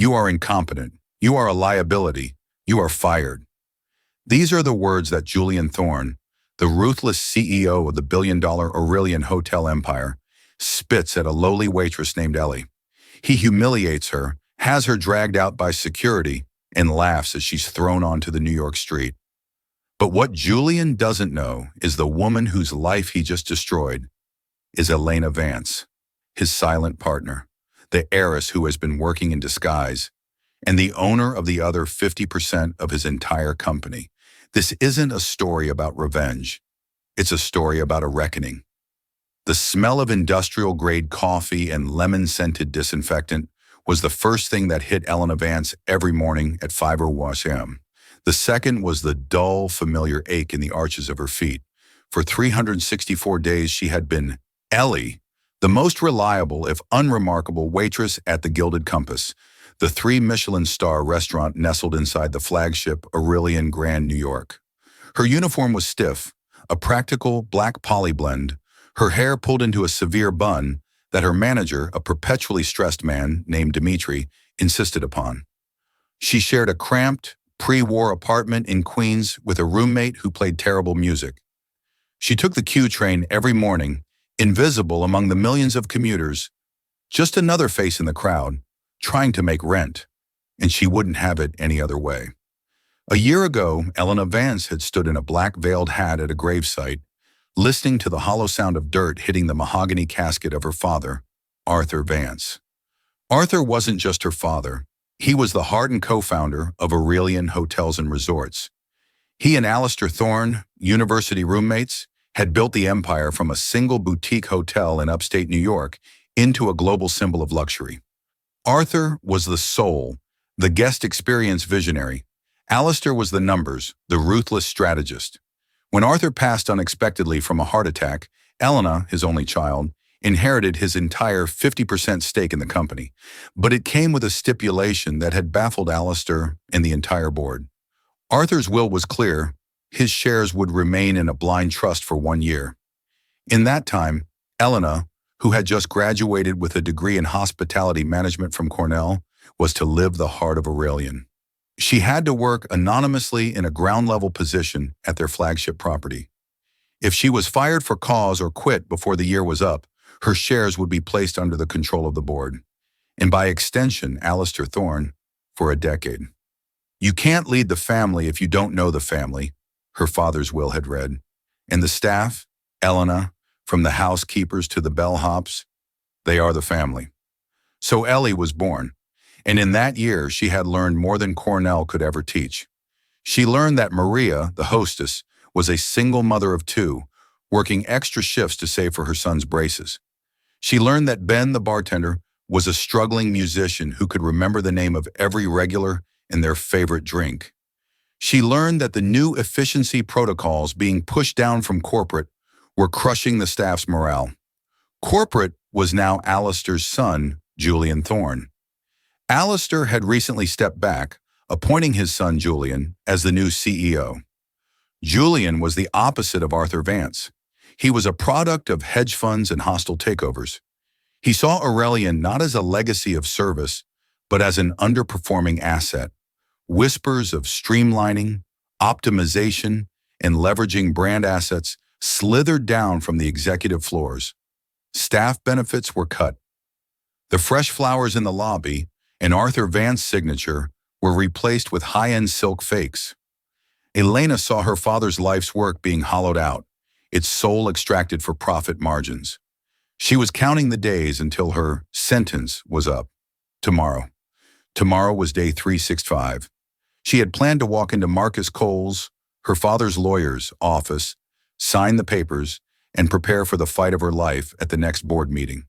You are incompetent. You are a liability. You are fired. These are the words that Julian Thorne, the ruthless CEO of the billion-dollar Aurelian hotel empire, spits at a lowly waitress named Ellie. He humiliates her, has her dragged out by security, and laughs as she's thrown onto the New York street. But what Julian doesn't know is the woman whose life he just destroyed is Elena Vance, his silent partner, the heiress who has been working in disguise, and the owner of the other 50% of his entire company. This isn't a story about revenge. It's a story about a reckoning. The smell of industrial-grade coffee and lemon-scented disinfectant was the first thing that hit Elena Vance every morning at 5:00 a.m. The second was the dull, familiar ache in the arches of her feet. For 364 days she had been Ellie, the most reliable, if unremarkable, waitress at the Gilded Compass, the 3 Michelin star restaurant nestled inside the flagship Aurelian Grand New York. Her uniform was stiff, a practical black poly blend, her hair pulled into a severe bun that her manager, a perpetually stressed man named Dimitri, insisted upon. She shared a cramped, pre-war apartment in Queens with a roommate who played terrible music. She took the Q train every morning, invisible among the millions of commuters, just another face in the crowd, trying to make rent, and she wouldn't have it any other way. A year ago, Elena Vance had stood in a black-veiled hat at a gravesite, listening to the hollow sound of dirt hitting the mahogany casket of her father, Arthur Vance. Arthur wasn't just her father. He was the heart and co-founder of Aurelian Hotels and Resorts. He and Alistair Thorne, university roommates, had built the empire from a single boutique hotel in upstate New York into a global symbol of luxury. Arthur was the soul, the guest experience visionary. Alistair was the numbers, the ruthless strategist. When Arthur passed unexpectedly from a heart attack, Elena, his only child, inherited his entire 50% stake in the company, but it came with a stipulation that had baffled Alistair and the entire board. Arthur's will was clear. His shares would remain in a blind trust for 1 year. In that time, Elena, who had just graduated with a degree in hospitality management from Cornell, was to live the heart of Aurelian. She had to work anonymously in a ground-level position at their flagship property. If she was fired for cause or quit before the year was up, her shares would be placed under the control of the board, and by extension, Alistair Thorne, for a decade. You can't lead the family if you don't know the family, her father's will had read, and the staff, Elena, from the housekeepers to the bellhops, they are the family. So Ellie was born, and in that year she had learned more than Cornell could ever teach. She learned that Maria, the hostess, was a single mother of 2, working extra shifts to save for her son's braces. She learned that Ben, the bartender, was a struggling musician who could remember the name of every regular and their favorite drink. She learned that the new efficiency protocols being pushed down from corporate were crushing the staff's morale. Corporate was now Alistair's son, Julian Thorne. Alistair had recently stepped back, appointing his son Julian as the new CEO. Julian was the opposite of Arthur Vance. He was a product of hedge funds and hostile takeovers. He saw Aurelian not as a legacy of service, but as an underperforming asset. Whispers of streamlining, optimization, and leveraging brand assets slithered down from the executive floors. Staff benefits were cut. The fresh flowers in the lobby and Arthur Vance's signature were replaced with high-end silk fakes. Elena saw her father's life's work being hollowed out, its soul extracted for profit margins. She was counting the days until her sentence was up. Tomorrow. Tomorrow was day 365. She had planned to walk into Marcus Cole's, her father's lawyer's, office, sign the papers, and prepare for the fight of her life at the next board meeting.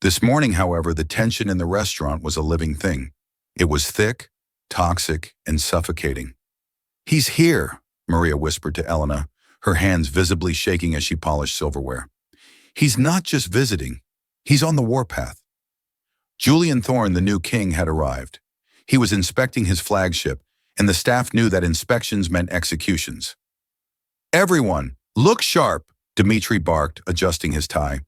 This morning, however, the tension in the restaurant was a living thing. It was thick, toxic, and suffocating. "He's here," Maria whispered to Elena, her hands visibly shaking as she polished silverware. "He's not just visiting. He's on the warpath." Julian Thorne, the new king, had arrived. He was inspecting his flagship, and the staff knew that inspections meant executions. "Everyone, look sharp," Dimitri barked, adjusting his tie.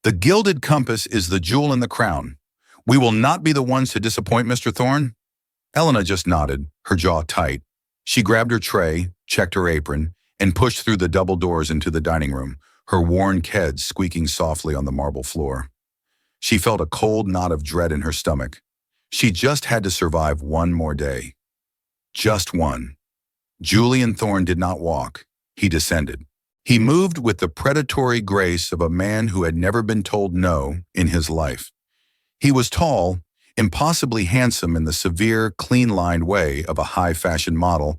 "The Gilded Compass is the jewel in the crown. We will not be the ones to disappoint Mr. Thorne. Elena just nodded, her jaw tight. She grabbed her tray, checked her apron, and pushed through the double doors into the dining room, her worn keds squeaking softly on the marble floor. She felt a cold knot of dread in her stomach. She just had to survive one more day. Just one. Julian Thorne did not walk. He descended. He moved with the predatory grace of a man who had never been told no in his life. He was tall, impossibly handsome in the severe, clean-lined way of a high-fashion model,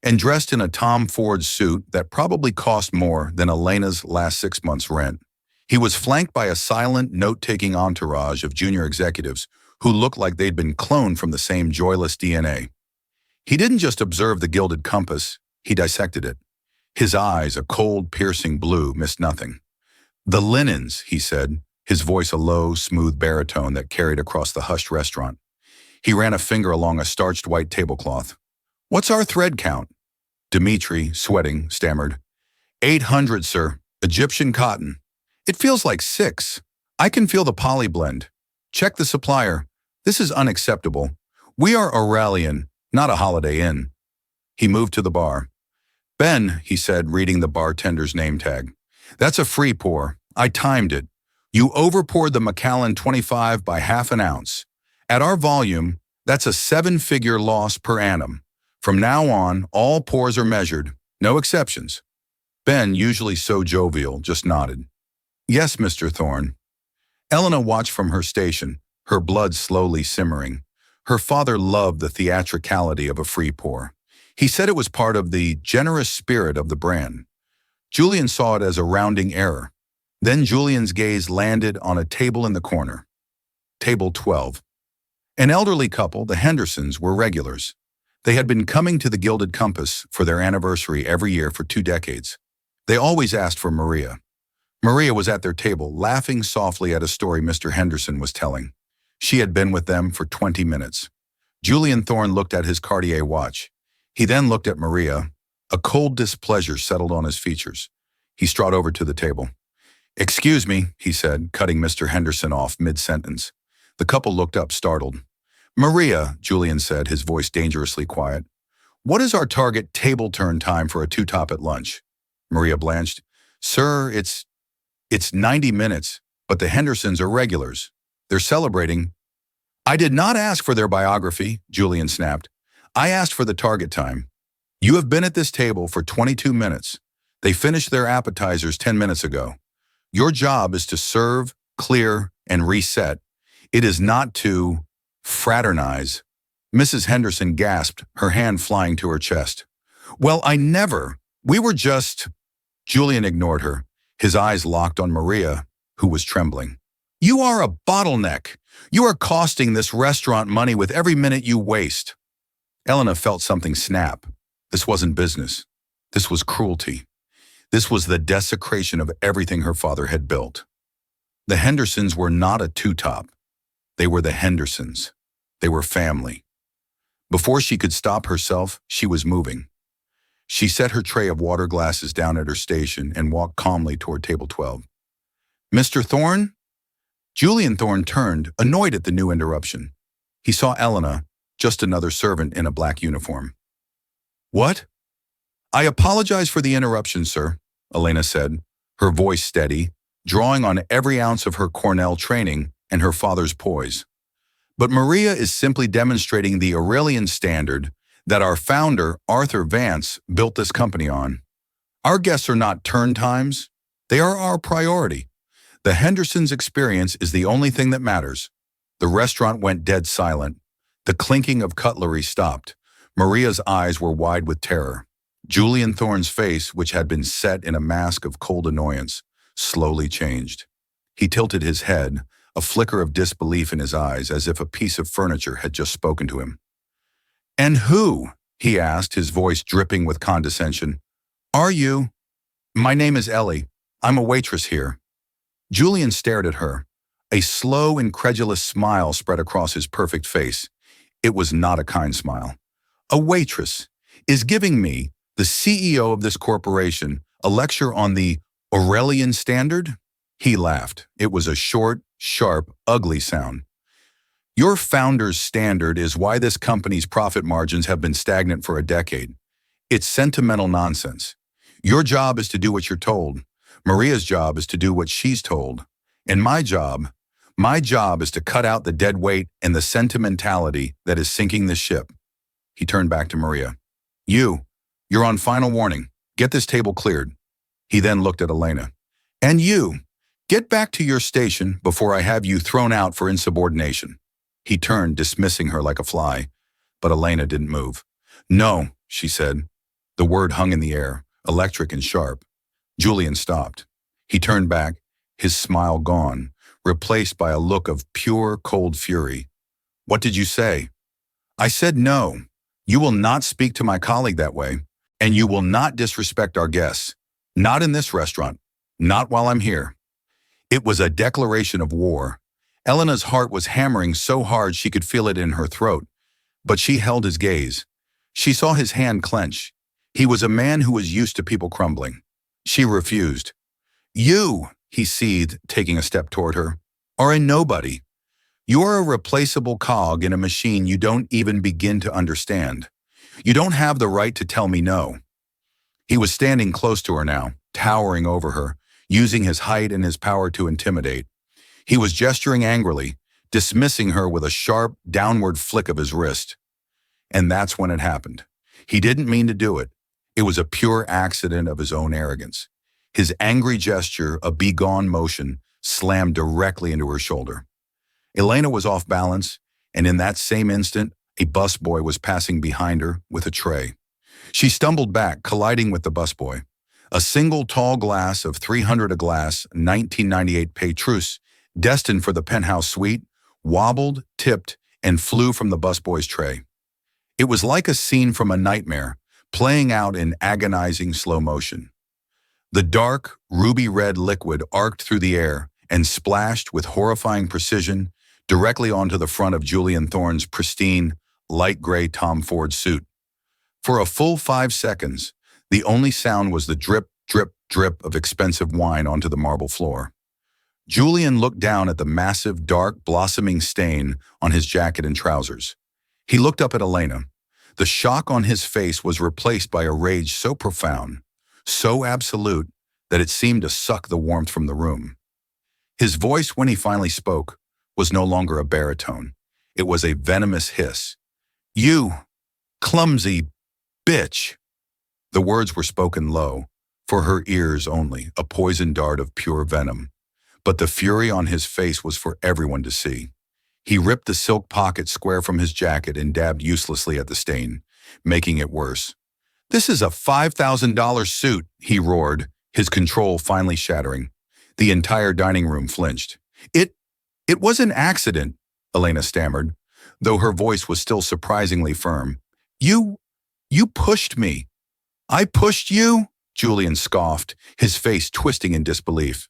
and dressed in a Tom Ford suit that probably cost more than Elena's last 6 months' rent. He was flanked by a silent, note-taking entourage of junior executives who looked like they'd been cloned from the same joyless DNA. He didn't just observe the gilded compass, he dissected it. His eyes, a cold, piercing blue, missed nothing. "The linens," he said, his voice a low, smooth baritone that carried across the hushed restaurant. He ran a finger along a starched white tablecloth. "What's our thread count?" Dmitri, sweating, stammered. 800, sir. Egyptian cotton. It feels like 6. I can feel the poly blend. Check the supplier. This is unacceptable. We are Aurelian, not a Holiday Inn." He moved to the bar. "Ben," he said, reading the bartender's name tag. "That's a free pour. I timed it. You overpoured the Macallan 25 by half an ounce. At our volume, that's a 7-figure loss per annum. From now on, all pours are measured. No exceptions." Ben, usually so jovial, just nodded. "Yes, Mr. Thorne." Elena watched from her station, her blood slowly simmering. Her father loved the theatricality of a free pour. He said it was part of the generous spirit of the brand. Julian saw it as a rounding error. Then Julian's gaze landed on a table in the corner. Table 12. An elderly couple, the Hendersons, were regulars. They had been coming to the Gilded Compass for their anniversary every year for 2 decades. They always asked for Maria. Maria was at their table, laughing softly at a story Mr. Henderson was telling. She had been with them for 20 minutes. Julian Thorne looked at his Cartier watch. He then looked at Maria. A cold displeasure settled on his features. He strode over to the table. "Excuse me," he said, cutting Mr. Henderson off mid-sentence. The couple looked up, startled. "Maria," Julian said, his voice dangerously quiet, "what is our target table turn time for a 2-top at lunch?" Maria blanched. "Sir, it's 90 minutes, but the Hendersons are regulars. They're celebrating." "I did not ask for their biography," Julian snapped. "I asked for the target time. You have been at this table for 22 minutes. They finished their appetizers 10 minutes ago. Your job is to serve, clear, and reset. It is not to fraternize." Mrs. Henderson gasped, her hand flying to her chest. "Well, I never. We were just—" Julian ignored her, his eyes locked on Maria, who was trembling. "You are a bottleneck. You are costing this restaurant money with every minute you waste." Elena felt something snap. This wasn't business. This was cruelty. This was the desecration of everything her father had built. The Hendersons were not a 2-top. They were the Hendersons. They were family. Before she could stop herself, she was moving. She set her tray of water glasses down at her station and walked calmly toward table 12. "Mr. Thorne?" Julian Thorne turned, annoyed at the new interruption. He saw Elena, just another servant in a black uniform. "What?" "I apologize for the interruption, sir," Elena said, her voice steady, drawing on every ounce of her Cornell training and her father's poise. "But Maria is simply demonstrating the Aurelian standard that our founder, Arthur Vance, built this company on. Our guests are not turn times. They are our priority. The Hendersons' experience is the only thing that matters." The restaurant went dead silent. The clinking of cutlery stopped. Maria's eyes were wide with terror. Julian Thorne's face, which had been set in a mask of cold annoyance, slowly changed. He tilted his head, a flicker of disbelief in his eyes, as if a piece of furniture had just spoken to him. "And who?" he asked, his voice dripping with condescension. "Are you?" "My name is Ellie. I'm a waitress here." Julian stared at her. A slow, incredulous smile spread across his perfect face. It was not a kind smile. "A waitress is giving me, the CEO of this corporation, a lecture on the Aurelian standard?" He laughed. It was a short, sharp, ugly sound. Your founder's standard is why this company's profit margins have been stagnant for a decade. It's sentimental nonsense. Your job is to do what you're told. Maria's job is to do what she's told. And my job is to cut out the dead weight and the sentimentality that is sinking the ship. He turned back to Maria. You're on final warning. Get this table cleared. He then looked at Elena. And you, get back to your station before I have you thrown out for insubordination. He turned, dismissing her like a fly, but Elena didn't move. No, she said. The word hung in the air, electric and sharp. Julian stopped. He turned back, his smile gone, replaced by a look of pure, cold fury. What did you say? I said no. You will not speak to my colleague that way, and you will not disrespect our guests. Not in this restaurant. Not while I'm here. It was a declaration of war. Elena's heart was hammering so hard she could feel it in her throat, but she held his gaze. She saw his hand clench. He was a man who was used to people crumbling. She refused. You, he seethed, taking a step toward her, are a nobody. You're a replaceable cog in a machine you don't even begin to understand. You don't have the right to tell me no. He was standing close to her now, towering over her, using his height and his power to intimidate. He was gesturing angrily, dismissing her with a sharp, downward flick of his wrist. And that's when it happened. He didn't mean to do it. It was a pure accident of his own arrogance. His angry gesture, a begone motion, slammed directly into her shoulder. Elena was off balance, and in that same instant, a busboy was passing behind her with a tray. She stumbled back, colliding with the busboy. A single tall glass of 300 a glass, 1998 Petrus, destined for the penthouse suite, wobbled, tipped, and flew from the busboy's tray. It was like a scene from a nightmare, playing out in agonizing slow motion. The dark, ruby-red liquid arced through the air and splashed with horrifying precision directly onto the front of Julian Thorne's pristine, light gray Tom Ford suit. For a full 5 seconds, the only sound was the drip, drip, drip of expensive wine onto the marble floor. Julian looked down at the massive, dark, blossoming stain on his jacket and trousers. He looked up at Elena. The shock on his face was replaced by a rage so profound, so absolute, that it seemed to suck the warmth from the room. His voice, when he finally spoke, was no longer a baritone. It was a venomous hiss. You, clumsy bitch. The words were spoken low, for her ears only, a poison dart of pure venom. But the fury on his face was for everyone to see. He ripped the silk pocket square from his jacket and dabbed uselessly at the stain, making it worse. This is a $5,000 suit, he roared, his control finally shattering. The entire dining room flinched. It was an accident, Elena stammered, though her voice was still surprisingly firm. You pushed me. I pushed you? Julian scoffed, his face twisting in disbelief.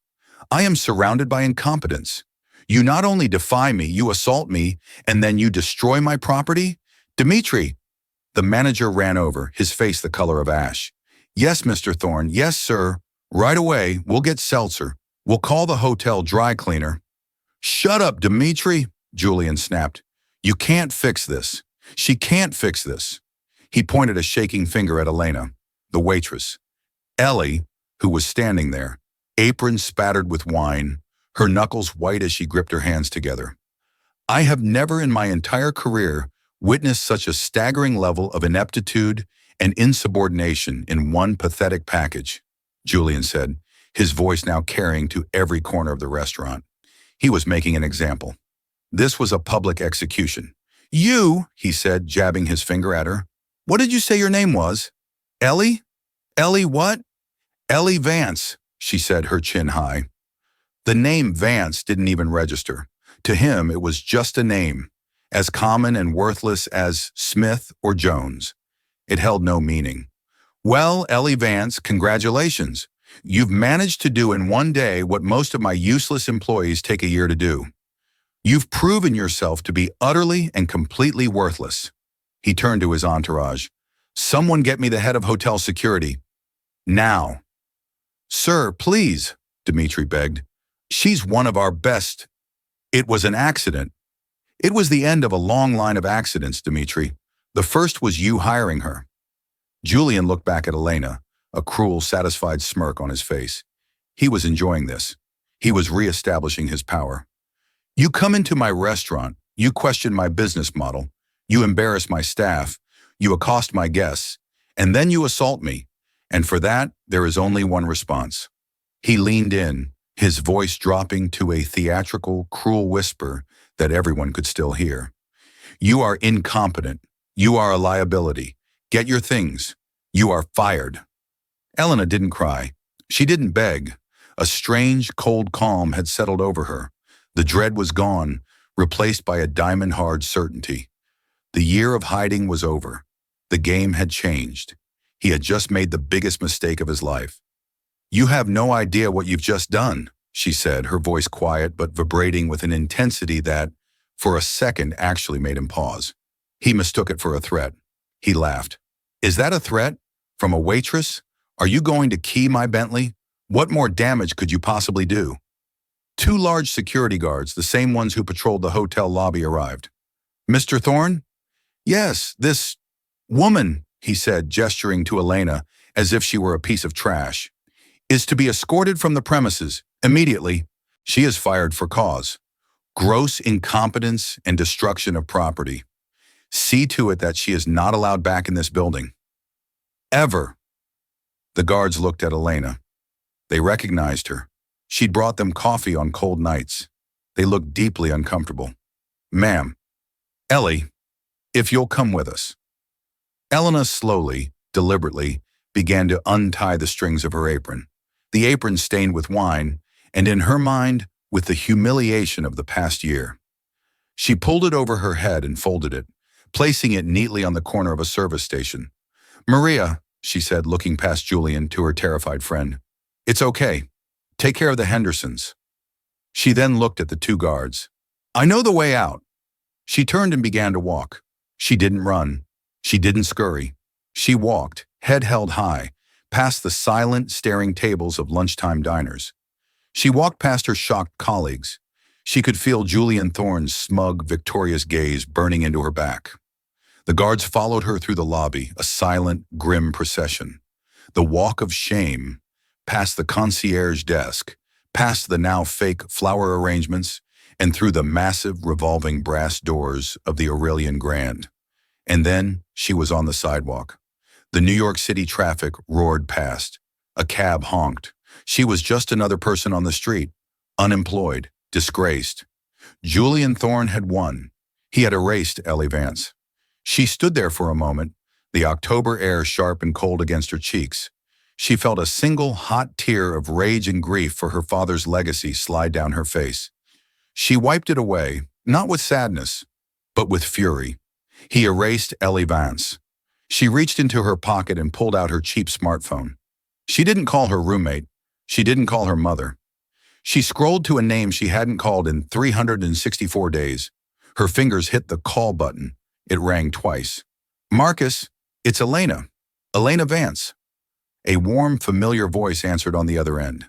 I am surrounded by incompetence. You not only defy me, you assault me, and then you destroy my property? Dmitri! The manager ran over, his face the color of ash. Yes, Mr. Thorne. Yes, sir. Right away, we'll get seltzer. We'll call the hotel dry cleaner. Shut up, Dmitri, Julian snapped. You can't fix this. She can't fix this. He pointed a shaking finger at Elena, the waitress. Ellie, who was standing there, apron spattered with wine, her knuckles white as she gripped her hands together. I have never in my entire career witnessed such a staggering level of ineptitude and insubordination in one pathetic package, Julian said, his voice now carrying to every corner of the restaurant. He was making an example. This was a public execution. You, he said, jabbing his finger at her. What did you say your name was? Ellie? Ellie what? Ellie Vance, she said, her chin high. The name Vance didn't even register. To him, it was just a name, as common and worthless as Smith or Jones. It held no meaning. Well, Ellie Vance, congratulations. You've managed to do in one day what most of my useless employees take a year to do. You've proven yourself to be utterly and completely worthless. He turned to his entourage. Someone get me the head of hotel security. Now. Sir, please, Dmitri begged. She's one of our best. It was an accident. It was the end of a long line of accidents, Dmitri. The first was you hiring her. Julian looked back at Elena, a cruel, satisfied smirk on his face. He was enjoying this. He was reestablishing his power. You come into my restaurant, you question my business model, you embarrass my staff, you accost my guests, and then you assault me. And for that, there is only one response. He leaned in, his voice dropping to a theatrical, cruel whisper that everyone could still hear. You are incompetent. You are a liability. Get your things. You are fired. Elena didn't cry. She didn't beg. A strange, cold calm had settled over her. The dread was gone, replaced by a diamond-hard certainty. The year of hiding was over. The game had changed. He had just made the biggest mistake of his life. You have no idea what you've just done, she said, her voice quiet but vibrating with an intensity that, for a second, actually made him pause. He mistook it for a threat. He laughed. Is that a threat? From a waitress? Are you going to key my Bentley? What more damage could you possibly do? Two large security guards, the same ones who patrolled the hotel lobby, arrived. Mr. Thorne? Yes, this woman, he said, gesturing to Elena as if she were a piece of trash, is to be escorted from the premises immediately. She is fired for cause. Gross incompetence and destruction of property. See to it that she is not allowed back in this building. Ever. The guards looked at Elena. They recognized her. She'd brought them coffee on cold nights. They looked deeply uncomfortable. Ma'am, Ellie, if you'll come with us. Elena slowly, deliberately, began to untie the strings of her apron. The apron stained with wine, and in her mind, with the humiliation of the past year. She pulled it over her head and folded it, placing it neatly on the corner of a service station. Maria, she said, looking past Julian to her terrified friend. It's okay. Take care of the Hendersons. She then looked at the two guards. I know the way out. She turned and began to walk. She didn't run. She didn't scurry. She walked, head held high, past the silent, staring tables of lunchtime diners. She walked past her shocked colleagues. She could feel Julian Thorne's smug, victorious gaze burning into her back. The guards followed her through the lobby, a silent, grim procession. The walk of shame, past the concierge desk, past the now fake flower arrangements, and through the massive revolving brass doors of the Aurelian Grand. And then she was on the sidewalk. The New York City traffic roared past. A cab honked. She was just another person on the street, unemployed, disgraced. Julian Thorne had won. He had erased Ellie Vance. She stood there for a moment, the October air sharp and cold against her cheeks. She felt a single hot tear of rage and grief for her father's legacy slide down her face. She wiped it away, not with sadness, but with fury. He erased Ellie Vance. She reached into her pocket and pulled out her cheap smartphone. She didn't call her roommate. She didn't call her mother. She scrolled to a name she hadn't called in 364 days. Her fingers hit the call button. It rang twice. Marcus, it's Elena. Elena Vance. A warm, familiar voice answered on the other end.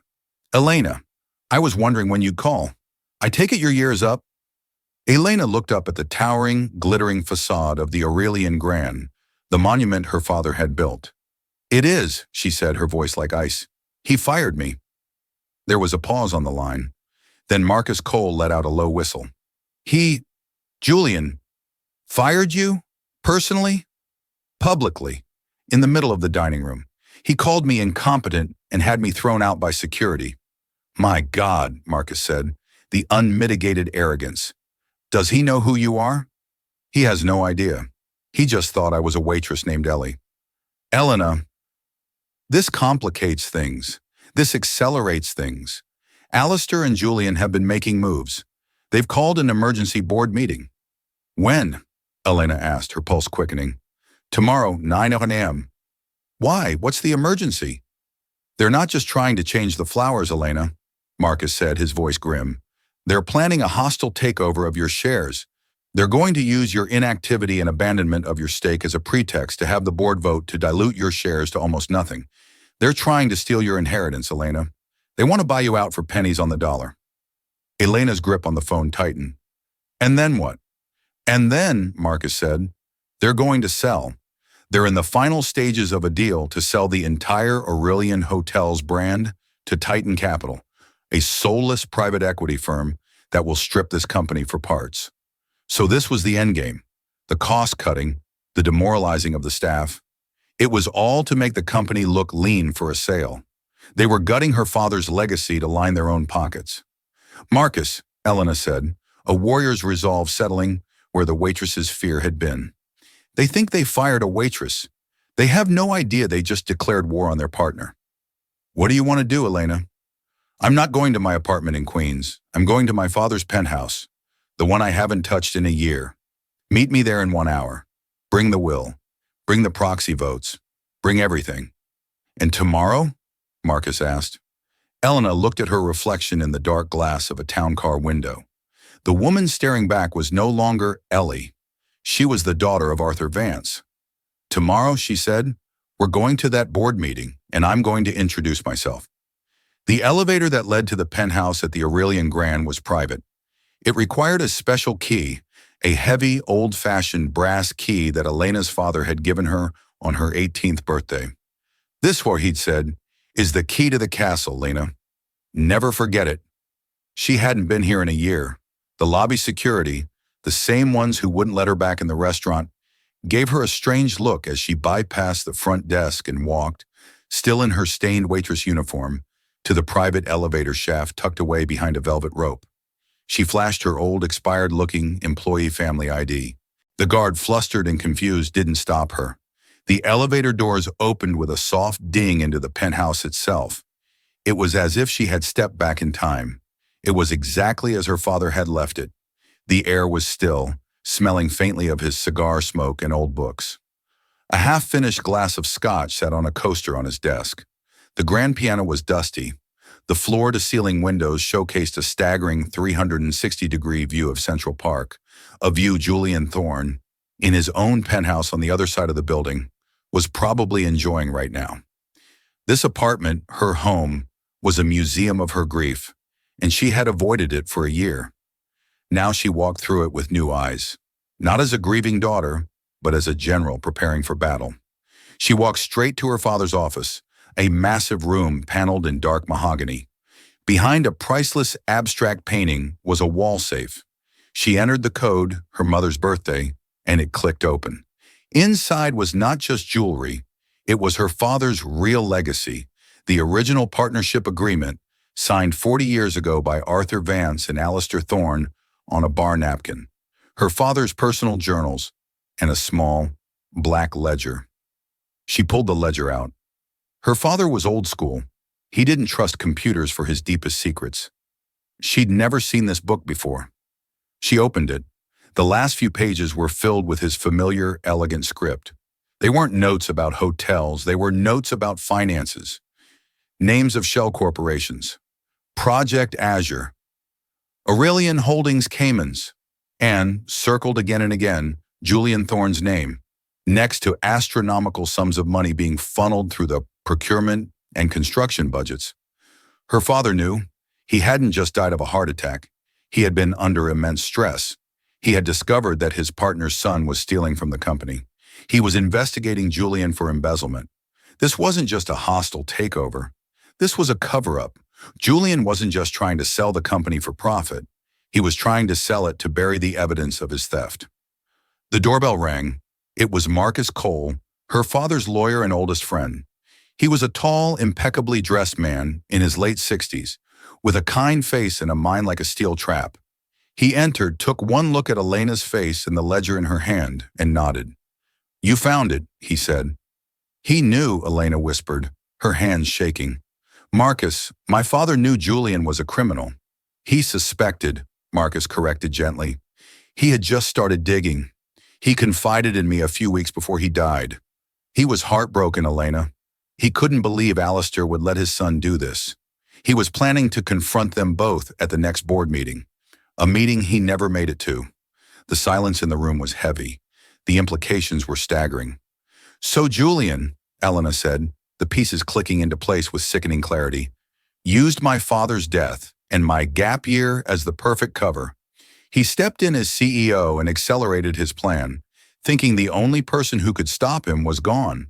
Elena, I was wondering when you'd call. I take it your year is up? Elena looked up at the towering, glittering facade of the Aurelian Grand, the monument her father had built. It is, she said, her voice like ice. He fired me. There was a pause on the line. Then Marcus Cole let out a low whistle. Julian, fired you? Personally? Publicly. In the middle of the dining room. He called me incompetent and had me thrown out by security. My God, Marcus said, the unmitigated arrogance. Does he know who you are? He has no idea. He just thought I was a waitress named Ellie. Elena, this complicates things. This accelerates things. Alistair and Julian have been making moves. They've called an emergency board meeting. When? Elena asked, her pulse quickening. Tomorrow, 9 a.m. Why? What's the emergency? They're not just trying to change the flowers, Elena, Marcus said, his voice grim. They're planning a hostile takeover of your shares. They're going to use your inactivity and abandonment of your stake as a pretext to have the board vote to dilute your shares to almost nothing. They're trying to steal your inheritance, Elena. They want to buy you out for pennies on the dollar. Elena's grip on the phone tightened. And then what? And then, Marcus said, they're going to sell. They're in the final stages of a deal to sell the entire Aurelian Hotels brand to Titan Capital, a soulless private equity firm that will strip this company for parts. So this was the endgame, the cost-cutting, the demoralizing of the staff. It was all to make the company look lean for a sale. They were gutting her father's legacy to line their own pockets. Marcus, Elena said, a warrior's resolve settling where the waitress's fear had been. They think they fired a waitress. They have no idea they just declared war on their partner. What do you want to do, Elena? I'm not going to my apartment in Queens. I'm going to my father's penthouse, the one I haven't touched in a year. Meet me there in 1 hour. Bring the will. Bring the proxy votes. Bring everything. And tomorrow? Marcus asked. Elena looked at her reflection in the dark glass of a town car window. The woman staring back was no longer Ellie. She was the daughter of Arthur Vance. Tomorrow, she said, we're going to that board meeting, and I'm going to introduce myself. The elevator that led to the penthouse at the Aurelian Grand was private. It required a special key, a heavy, old-fashioned brass key that Elena's father had given her on her 18th birthday. This, he'd said, is the key to the castle, Lena. Never forget it. She hadn't been here in a year. The lobby security, the same ones who wouldn't let her back in the restaurant, gave her a strange look as she bypassed the front desk and walked, still in her stained waitress uniform, to the private elevator shaft tucked away behind a velvet rope. She flashed her old, expired-looking employee family ID. The guard, flustered and confused, didn't stop her. The elevator doors opened with a soft ding into the penthouse itself. It was as if she had stepped back in time. It was exactly as her father had left it. The air was still, smelling faintly of his cigar smoke and old books. A half-finished glass of scotch sat on a coaster on his desk. The grand piano was dusty. The floor-to-ceiling windows showcased a staggering 360-degree view of Central Park, a view Julian Thorne, in his own penthouse on the other side of the building, was probably enjoying right now. This apartment, her home, was a museum of her grief, and she had avoided it for a year. Now she walked through it with new eyes, not as a grieving daughter, but as a general preparing for battle. She walked straight to her father's office, a massive room paneled in dark mahogany. Behind a priceless abstract painting was a wall safe. She entered the code, her mother's birthday, and it clicked open. Inside was not just jewelry, it was her father's real legacy, the original partnership agreement signed 40 years ago by Arthur Vance and Alistair Thorne on a bar napkin, her father's personal journals, and a small, black ledger. She pulled the ledger out. Her father was old school. He didn't trust computers for his deepest secrets. She'd never seen this book before. She opened it. The last few pages were filled with his familiar, elegant script. They weren't notes about hotels, they were notes about finances. Names of shell corporations. Project Azure. Aurelian Holdings Caymans. And, circled again and again, Julian Thorne's name, next to astronomical sums of money being funneled through the procurement and construction budgets. Her father knew. He hadn't just died of a heart attack. He had been under immense stress. He had discovered that his partner's son was stealing from the company. He was investigating Julian for embezzlement. This wasn't just a hostile takeover. This was a cover-up. Julian wasn't just trying to sell the company for profit. He was trying to sell it to bury the evidence of his theft. The doorbell rang. It was Marcus Cole, her father's lawyer and oldest friend. He was a tall, impeccably dressed man in his late 60s, with a kind face and a mind like a steel trap. He entered, took one look at Elena's face and the ledger in her hand, and nodded. "You found it," he said. "He knew," Elena whispered, her hands shaking. "Marcus, my father knew Julian was a criminal." "He suspected," Marcus corrected gently. "He had just started digging. He confided in me a few weeks before he died. He was heartbroken, Elena. He couldn't believe Alistair would let his son do this. He was planning to confront them both at the next board meeting, a meeting he never made it to." The silence in the room was heavy. The implications were staggering. "So Julian," Elena said, the pieces clicking into place with sickening clarity, "used my father's death and my gap year as the perfect cover. He stepped in as CEO and accelerated his plan, thinking the only person who could stop him was gone.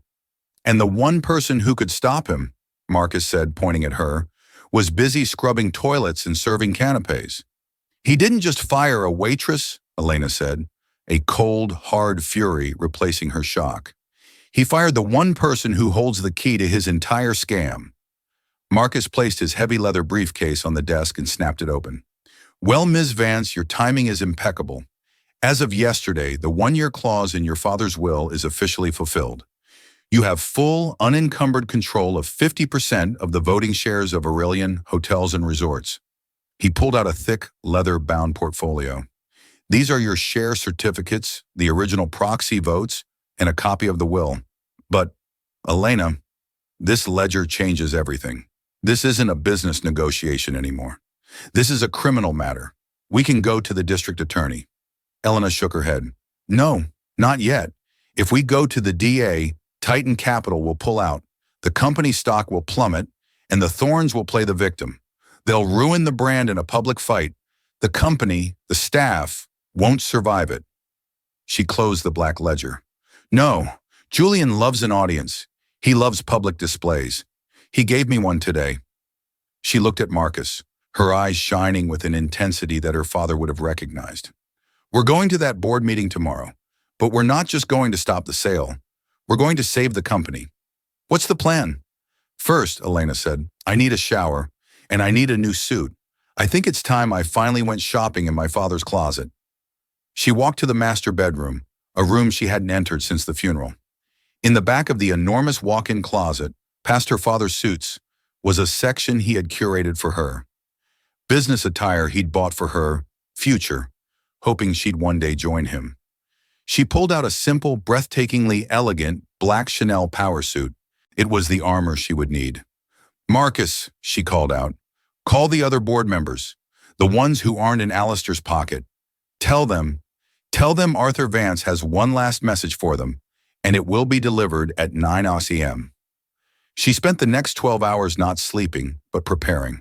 And the one person who could stop him, Marcus said, pointing at her, was busy scrubbing toilets and serving canapes. He didn't just fire a waitress, Elena said, a cold, hard fury replacing her shock. He fired the one person who holds the key to his entire scam. Marcus placed his heavy leather briefcase on the desk and snapped it open. Well, Ms. Vance, your timing is impeccable. As of yesterday, the one-year clause in your father's will is officially fulfilled. You have full, unencumbered control of 50% of the voting shares of Aurelian Hotels and Resorts. He pulled out a thick, leather-bound portfolio. These are your share certificates, the original proxy votes, and a copy of the will. But, Elena, this ledger changes everything. This isn't a business negotiation anymore. This is a criminal matter. We can go to the district attorney. Elena shook her head. No, not yet. If we go to the DA, Titan Capital will pull out, the company stock will plummet, and the Thorns will play the victim. They'll ruin the brand in a public fight. The company, the staff, won't survive it. She closed the black ledger. No, Julian loves an audience. He loves public displays. He gave me one today. She looked at Marcus, her eyes shining with an intensity that her father would have recognized. We're going to that board meeting tomorrow, but we're not just going to stop the sale. We're going to save the company. What's the plan? First, Elena said, I need a shower, and I need a new suit. I think it's time I finally went shopping in my father's closet. She walked to the master bedroom, a room she hadn't entered since the funeral. In the back of the enormous walk-in closet, past her father's suits, was a section he had curated for her. Business attire he'd bought for her, future, hoping she'd one day join him. She pulled out a simple, breathtakingly elegant black Chanel power suit. It was the armor she would need. Marcus, she called out, call the other board members, the ones who aren't in Alistair's pocket. Tell them Arthur Vance has one last message for them, and it will be delivered at 9 a.m. She spent the next 12 hours not sleeping, but preparing.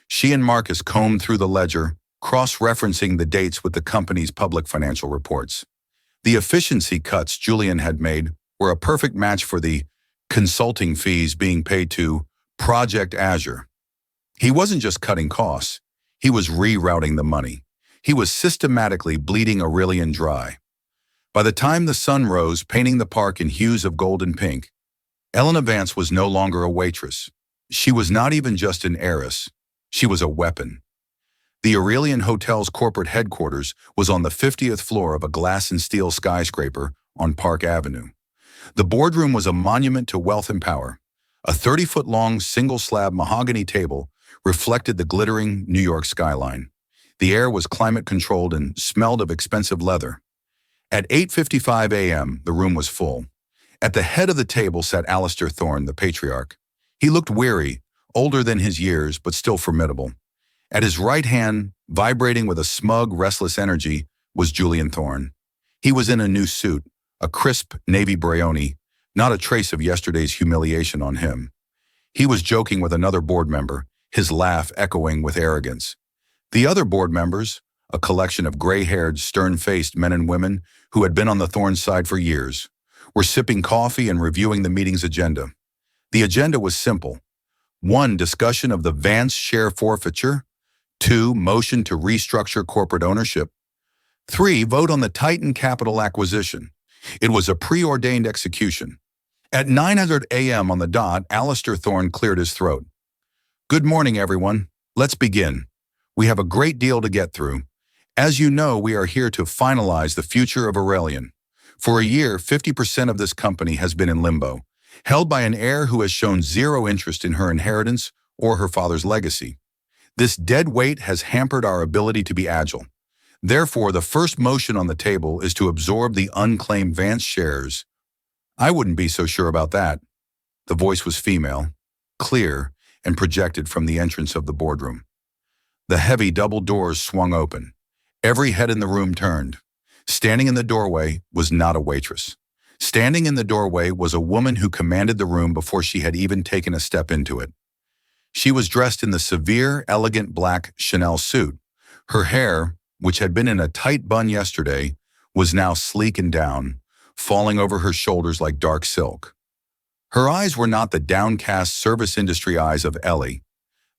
She and Marcus combed through the ledger, cross-referencing the dates with the company's public financial reports. The efficiency cuts Julian had made were a perfect match for the consulting fees being paid to Project Azure. He wasn't just cutting costs, he was rerouting the money. He was systematically bleeding Aurelian dry. By the time the sun rose, painting the park in hues of gold and pink, Elena Vance was no longer a waitress. She was not even just an heiress. She was a weapon. The Aurelian Hotel's corporate headquarters was on the 50th floor of a glass and steel skyscraper on Park Avenue. The boardroom was a monument to wealth and power. A 30-foot-long single-slab mahogany table reflected the glittering New York skyline. The air was climate-controlled and smelled of expensive leather. At 8:55 a.m., the room was full. At the head of the table sat Alistair Thorne, the patriarch. He looked weary, older than his years, but still formidable. At his right hand, vibrating with a smug, restless energy, was Julian Thorne. He was in a new suit, a crisp navy brioni, not a trace of yesterday's humiliation on him. He was joking with another board member, his laugh echoing with arrogance. The other board members, a collection of gray-haired, stern-faced men and women who had been on the Thorne side for years, were sipping coffee and reviewing the meeting's agenda. The agenda was simple. 1. Discussion of the Vance share forfeiture. 2. Motion to restructure corporate ownership. 3. Vote on the Titan Capital acquisition. It was a preordained execution. At 9:00 a.m. on the dot, Alistair Thorne cleared his throat. Good morning, everyone. Let's begin. We have a great deal to get through. As you know, we are here to finalize the future of Aurelian. For a year, 50% of this company has been in limbo, held by an heir who has shown zero interest in her inheritance or her father's legacy. This dead weight has hampered our ability to be agile. Therefore, the first motion on the table is to absorb the unclaimed Vance shares. I wouldn't be so sure about that. The voice was female, clear, and projected from the entrance of the boardroom. The heavy double doors swung open. Every head in the room turned. Standing in the doorway was not a waitress. Standing in the doorway was a woman who commanded the room before she had even taken a step into it. She was dressed in the severe, elegant black Chanel suit. Her hair, which had been in a tight bun yesterday, was now sleek and down, falling over her shoulders like dark silk. Her eyes were not the downcast service industry eyes of Ellie.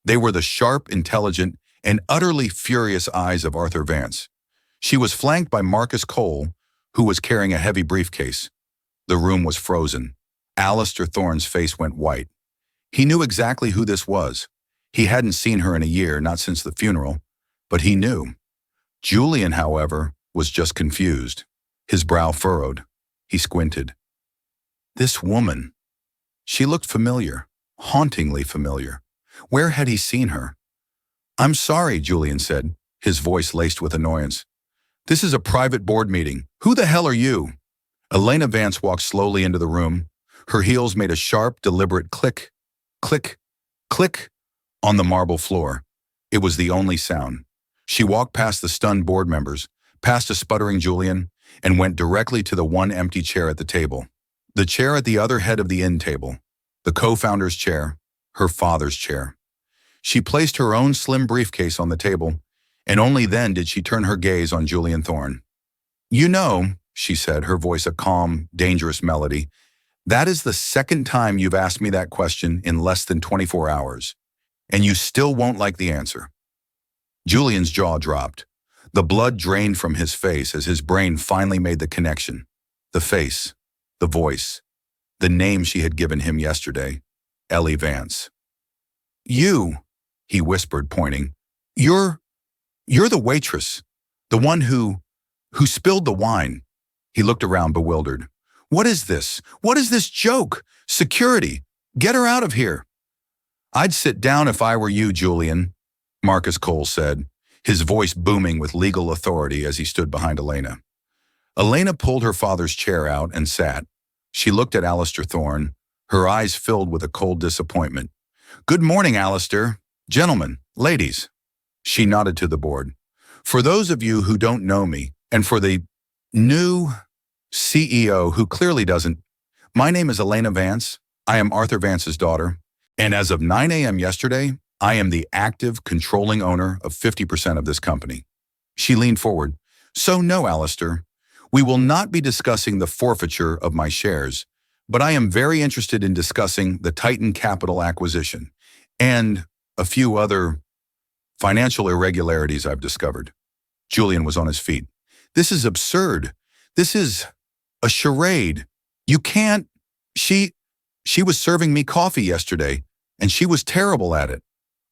They were the sharp, intelligent, and utterly furious eyes of Arthur Vance. She was flanked by Marcus Cole, who was carrying a heavy briefcase. The room was frozen. Alistair Thorne's face went white. He knew exactly who this was. He hadn't seen her in a year, not since the funeral, but he knew. Julian, however, was just confused. His brow furrowed. He squinted. This woman. She looked familiar, hauntingly familiar. Where had he seen her? I'm sorry, Julian said, his voice laced with annoyance. This is a private board meeting. Who the hell are you? Elena Vance walked slowly into the room. Her heels made a sharp, deliberate click, click, click on the marble floor. It was the only sound. She walked past the stunned board members, past a sputtering Julian, and went directly to the one empty chair at the table. The chair at the other head of the end table. The co-founder's chair. Her father's chair. She placed her own slim briefcase on the table, and only then did she turn her gaze on Julian Thorne. You know, she said, her voice a calm, dangerous melody, that is the second time you've asked me that question in less than 24 hours, and you still won't like the answer. Julian's jaw dropped. The blood drained from his face as his brain finally made the connection. The face, the voice, the name she had given him yesterday, Ellie Vance. You, he whispered, pointing. You're the waitress, the one who spilled the wine. He looked around bewildered. What is this? What is this joke? Security, get her out of here. I'd sit down if I were you, Julian, Marcus Cole said, his voice booming with legal authority as he stood behind Elena. Elena pulled her father's chair out and sat. She looked at Alistair Thorne, her eyes filled with a cold disappointment. Good morning, Alistair. Gentlemen, ladies. She nodded to the board. For those of you who don't know me, and for the new CEO who clearly doesn't, my name is Elena Vance. I am Arthur Vance's daughter. And as of 9 a.m. yesterday, I am the active, controlling owner of 50% of this company. She leaned forward. So no, Alistair, we will not be discussing the forfeiture of my shares, but I am very interested in discussing the Titan Capital acquisition and a few other financial irregularities I've discovered. Julian was on his feet. This is absurd. This is a charade. You can't. She was serving me coffee yesterday, and she was terrible at it.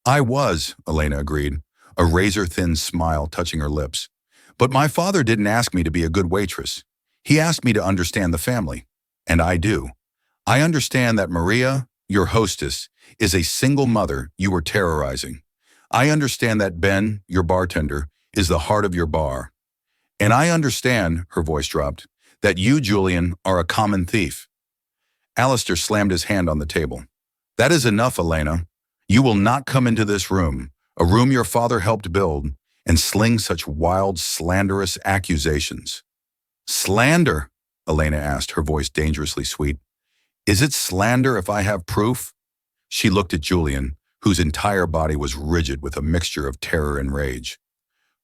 I was, Elena agreed, a razor-thin smile touching her lips. But my father didn't ask me to be a good waitress. He asked me to understand the family, and I do. I understand that Maria, your hostess, is a single mother you were terrorizing. I understand that Ben, your bartender, is the heart of your bar. And I understand, her voice dropped, that you, Julian, are a common thief. Alistair slammed his hand on the table. That is enough, Elena. You will not come into this room, a room your father helped build, and sling such wild, slanderous accusations. Slander? Elena asked, her voice dangerously sweet. Is it slander if I have proof? She looked at Julian, whose entire body was rigid with a mixture of terror and rage.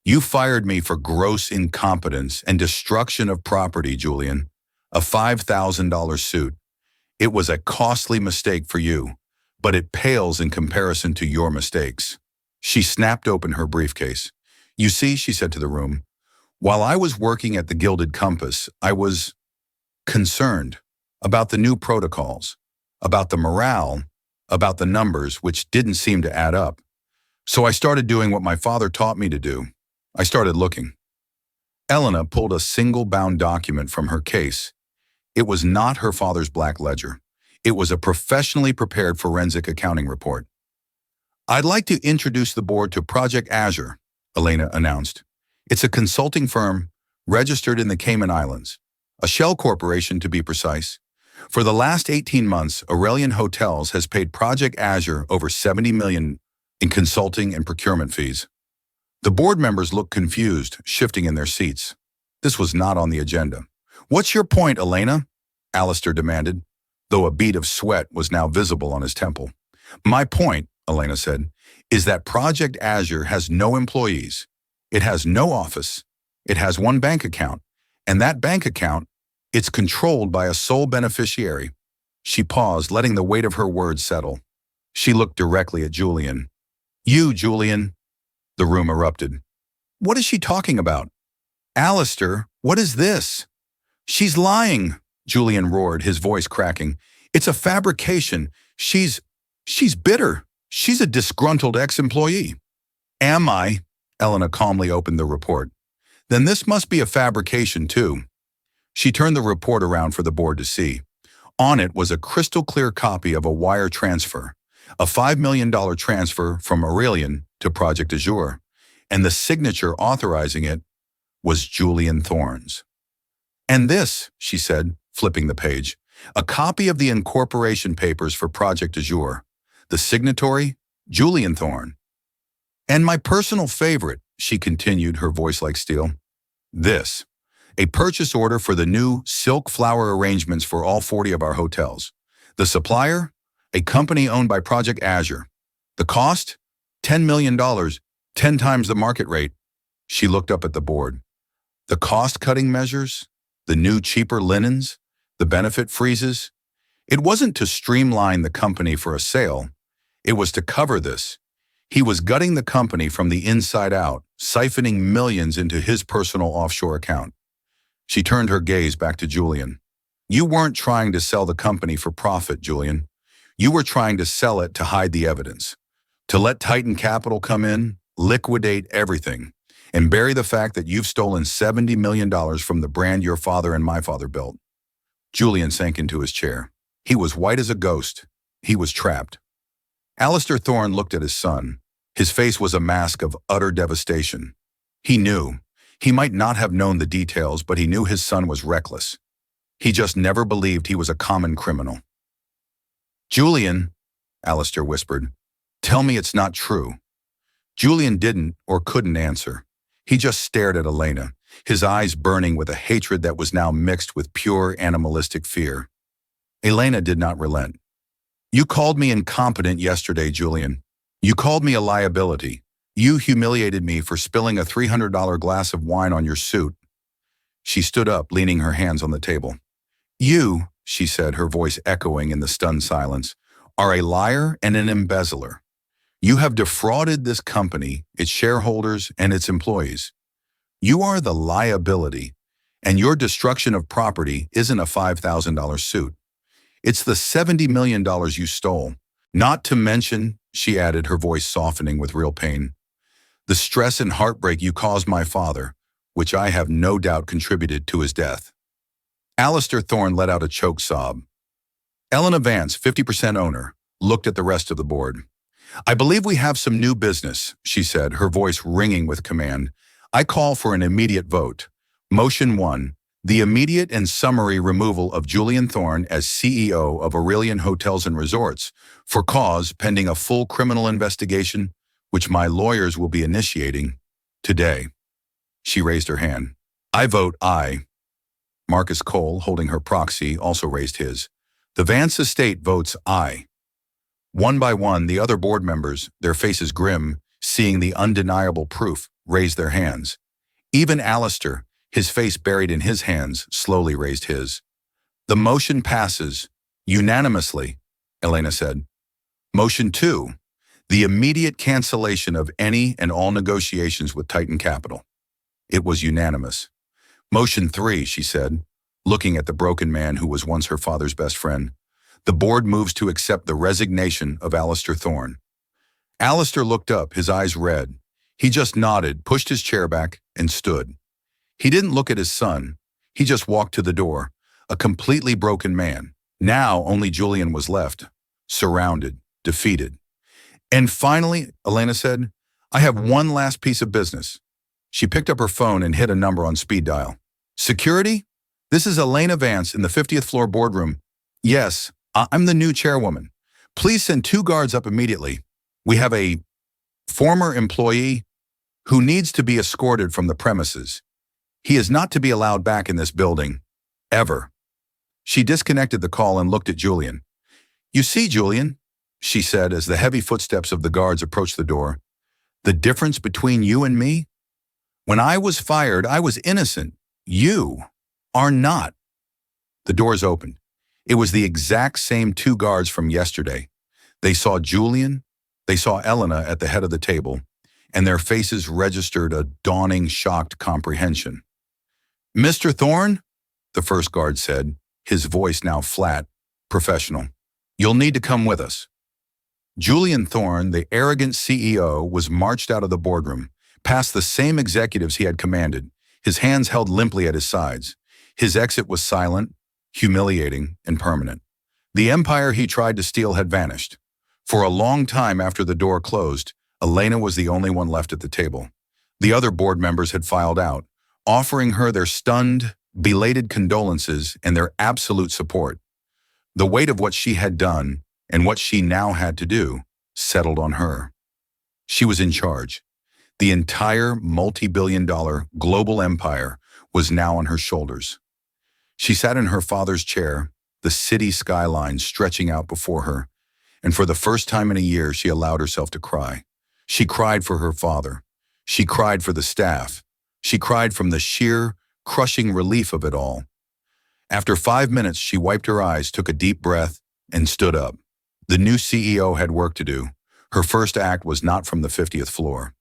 You fired me for gross incompetence and destruction of property, Julian. A $5,000 suit. It was a costly mistake for you, but it pales in comparison to your mistakes. She snapped open her briefcase. You see, she said to the room, while I was working at the Gilded Compass, I was concerned about the new protocols, about the morale, about the numbers, which didn't seem to add up. So I started doing what my father taught me to do. I started looking. Elena pulled a single bound document from her case. It was not her father's black ledger. It was a professionally prepared forensic accounting report. I'd like to introduce the board to Project Azure, Elena announced. It's a consulting firm registered in the Cayman Islands, a shell corporation to be precise. For the last 18 months, Aurelian Hotels has paid Project Azure over $70 million in consulting and procurement fees. The board members looked confused, shifting in their seats. This was not on the agenda. What's your point, Elena? Alistair demanded, though a bead of sweat was now visible on his temple. My point, Elena said, is that Project Azure has no employees. It has no office. It has one bank account. And that bank account, it's controlled by a sole beneficiary. She paused, letting the weight of her words settle. She looked directly at Julian. You, Julian. The room erupted. What is she talking about? Alistair, what is this? She's lying, Julian roared, his voice cracking. It's a fabrication. She's bitter. She's a disgruntled ex-employee. Am I? Elena calmly opened the report. Then this must be a fabrication too. She turned the report around for the board to see. On it was a crystal-clear copy of a wire transfer, a $5 million transfer from Aurelian to Project Azure, and the signature authorizing it was Julian Thorne's. And this, she said, flipping the page, a copy of the incorporation papers for Project Azure. The signatory, Julian Thorne. And my personal favorite, she continued, her voice like steel. This, a purchase order for the new silk flower arrangements for all 40 of our hotels. The supplier, a company owned by Project Azure. The cost, $10 million, 10 times the market rate. She looked up at the board. The cost-cutting measures, the new cheaper linens, the benefit freezes. It wasn't to streamline the company for a sale. It was to cover this. He was gutting the company from the inside out, siphoning millions into his personal offshore account. She turned her gaze back to Julian. You weren't trying to sell the company for profit, Julian. You were trying to sell it to hide the evidence. To let Titan Capital come in, liquidate everything, and bury the fact that you've stolen $70 million from the brand your father and my father built. Julian sank into his chair. He was white as a ghost. He was trapped. Alistair Thorne looked at his son. His face was a mask of utter devastation. He knew. He might not have known the details, but he knew his son was reckless. He just never believed he was a common criminal. Julian, Alistair whispered, tell me it's not true. Julian didn't or couldn't answer. He just stared at Elena, his eyes burning with a hatred that was now mixed with pure animalistic fear. Elena did not relent. You called me incompetent yesterday, Julian. You called me a liability. You humiliated me for spilling a $300 glass of wine on your suit. She stood up, leaning her hands on the table. You, she said, her voice echoing in the stunned silence, are a liar and an embezzler. You have defrauded this company, its shareholders, and its employees. You are the liability, and your destruction of property isn't a $5,000 suit. It's the $70 million you stole. Not to mention, she added, her voice softening with real pain, the stress and heartbreak you caused my father, which I have no doubt contributed to his death. Alistair Thorne let out a choked sob. Elena Vance, 50% owner, looked at the rest of the board. I believe we have some new business, she said, her voice ringing with command. I call for an immediate vote. Motion 1. The immediate and summary removal of Julian Thorne as CEO of Aurelian Hotels and Resorts for cause pending a full criminal investigation, which my lawyers will be initiating today. She raised her hand. I vote aye. Marcus Cole, holding her proxy, also raised his. The Vance estate votes aye. One by one, the other board members, their faces grim, seeing the undeniable proof, raised their hands. Even Alistair, his face buried in his hands, slowly raised his. The motion passes unanimously, Elena said. Motion 2. The immediate cancellation of any and all negotiations with Titan Capital. It was unanimous. Motion 3, she said, looking at the broken man who was once her father's best friend. The board moves to accept the resignation of Alistair Thorne. Alistair looked up, his eyes red. He just nodded, pushed his chair back, and stood. He didn't look at his son. He just walked to the door, a completely broken man. Now only Julian was left, surrounded, defeated. And finally, Elena said, I have one last piece of business. She picked up her phone and hit a number on speed dial. Security? This is Elena Vance in the 50th floor boardroom. Yes, I'm the new chairwoman. Please send 2 guards up immediately. We have a former employee who needs to be escorted from the premises. He is not to be allowed back in this building, ever. She disconnected the call and looked at Julian. You see, Julian, she said as the heavy footsteps of the guards approached the door, the difference between you and me? When I was fired, I was innocent. You are not. The doors opened. It was the exact same two guards from yesterday. They saw Julian, they saw Elena at the head of the table, and their faces registered a dawning, shocked comprehension. "Mr. Thorne," the first guard said, his voice now flat, professional, "you'll need to come with us." Julian Thorne, the arrogant CEO, was marched out of the boardroom, past the same executives he had commanded, his hands held limply at his sides. His exit was silent, humiliating, and permanent. The empire he tried to steal had vanished. For a long time after the door closed, Elena was the only one left at the table. The other board members had filed out, offering her their stunned, belated condolences and their absolute support. The weight of what she had done and what she now had to do settled on her. She was in charge. The entire multi-billion-dollar global empire was now on her shoulders. She sat in her father's chair, the city skyline stretching out before her, and for the first time in a year she allowed herself to cry. She cried for her father. She cried for the staff. She cried from the sheer, crushing relief of it all. After 5 minutes, she wiped her eyes, took a deep breath, and stood up. The new CEO had work to do. Her first act was not from the 50th floor.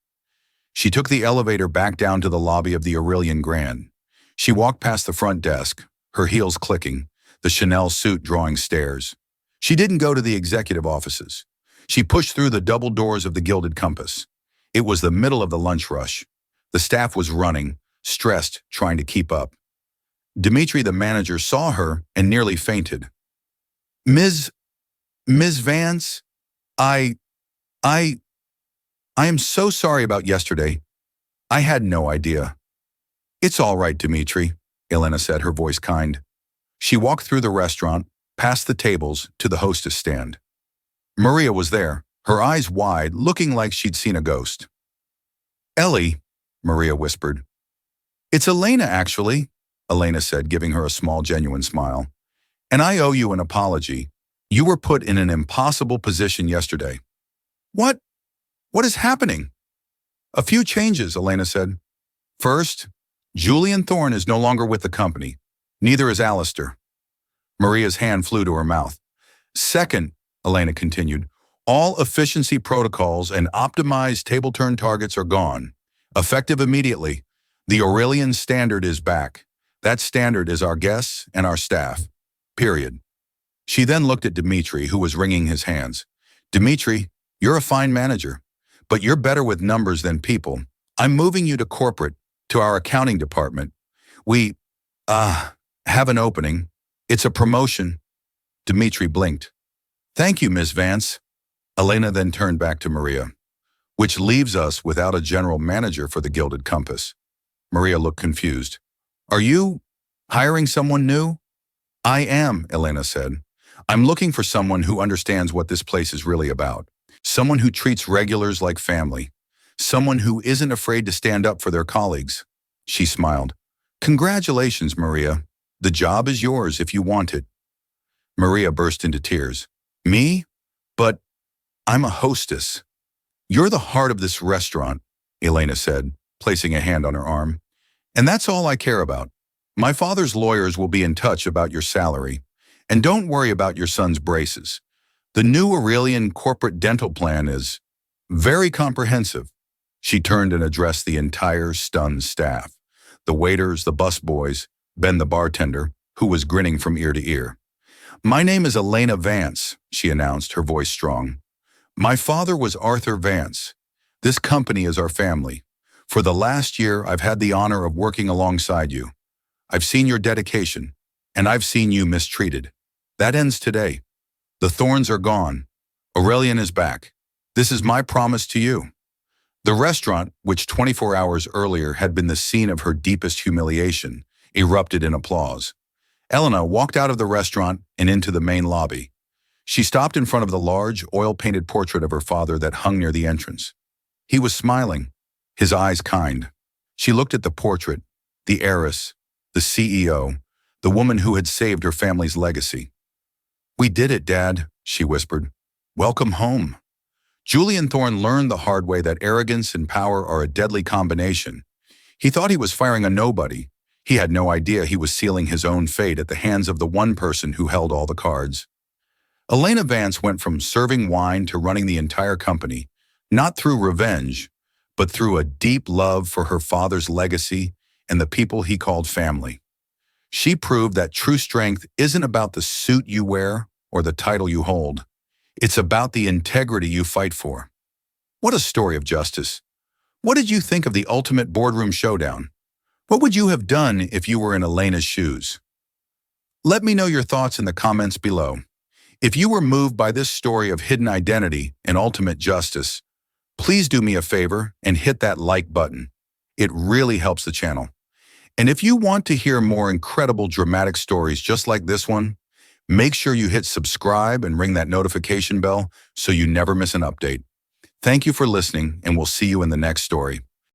She took the elevator back down to the lobby of the Aurelian Grand. She walked past the front desk, her heels clicking, the Chanel suit drawing stares. She didn't go to the executive offices. She pushed through the double doors of the Gilded Compass. It was the middle of the lunch rush. The staff was running, stressed, trying to keep up. Dimitri, the manager, saw her and nearly fainted. Ms. Vance, I am so sorry about yesterday. I had no idea." "It's all right, Dimitri," Elena said, her voice kind. She walked through the restaurant, past the tables, to the hostess stand. Maria was there, her eyes wide, looking like she'd seen a ghost. "Ellie," Maria whispered. "It's Elena, actually," Elena said, giving her a small, genuine smile. "And I owe you an apology. You were put in an impossible position yesterday." What is happening?" "A few changes," Elena said. "First, Julian Thorne is no longer with the company. Neither is Alistair." Maria's hand flew to her mouth. "Second," Elena continued, "all efficiency protocols and optimized table turn targets are gone. Effective immediately. The Aurelian standard is back. That standard is our guests and our staff. Period." She then looked at Dimitri, who was wringing his hands. "Dimitri, you're a fine manager, but you're better with numbers than people. I'm moving you to corporate, to our accounting department. We, have an opening. It's a promotion." Dimitri blinked. "Thank you, Ms. Vance." Elena then turned back to Maria. "Which leaves us without a general manager for the Gilded Compass." Maria looked confused. "Are you hiring someone new?" "I am," Elena said. "I'm looking for someone who understands what this place is really about. Someone who treats regulars like family. Someone who isn't afraid to stand up for their colleagues." She smiled. "Congratulations, Maria. The job is yours if you want it." Maria burst into tears. "Me? But I'm a hostess." "You're the heart of this restaurant," Elena said, placing a hand on her arm. "And that's all I care about. My father's lawyers will be in touch about your salary. And don't worry about your son's braces. The new Aurelian corporate dental plan is very comprehensive." She turned and addressed the entire stunned staff. The waiters, the busboys, Ben the bartender, who was grinning from ear to ear. "My name is Elena Vance," she announced, her voice strong. "My father was Arthur Vance. This company is our family. For the last year, I've had the honor of working alongside you. I've seen your dedication, and I've seen you mistreated. That ends today. The Thorns are gone. Aurelian is back. This is my promise to you." The restaurant, which 24 hours earlier had been the scene of her deepest humiliation, erupted in applause. Elena walked out of the restaurant and into the main lobby. She stopped in front of the large, oil-painted portrait of her father that hung near the entrance. He was smiling, his eyes kind. She looked at the portrait, the heiress, the CEO, the woman who had saved her family's legacy. "We did it, Dad," she whispered. "Welcome home." Julian Thorne learned the hard way that arrogance and power are a deadly combination. He thought he was firing a nobody. He had no idea he was sealing his own fate at the hands of the one person who held all the cards. Elena Vance went from serving wine to running the entire company, not through revenge, but through a deep love for her father's legacy and the people he called family. She proved that true strength isn't about the suit you wear or the title you hold. It's about the integrity you fight for. What a story of justice. What did you think of the ultimate boardroom showdown? What would you have done if you were in Elena's shoes? Let me know your thoughts in the comments below. If you were moved by this story of hidden identity and ultimate justice, please do me a favor and hit that like button. It really helps the channel. And if you want to hear more incredible dramatic stories just like this one, make sure you hit subscribe and ring that notification bell so you never miss an update. Thank you for listening, and we'll see you in the next story.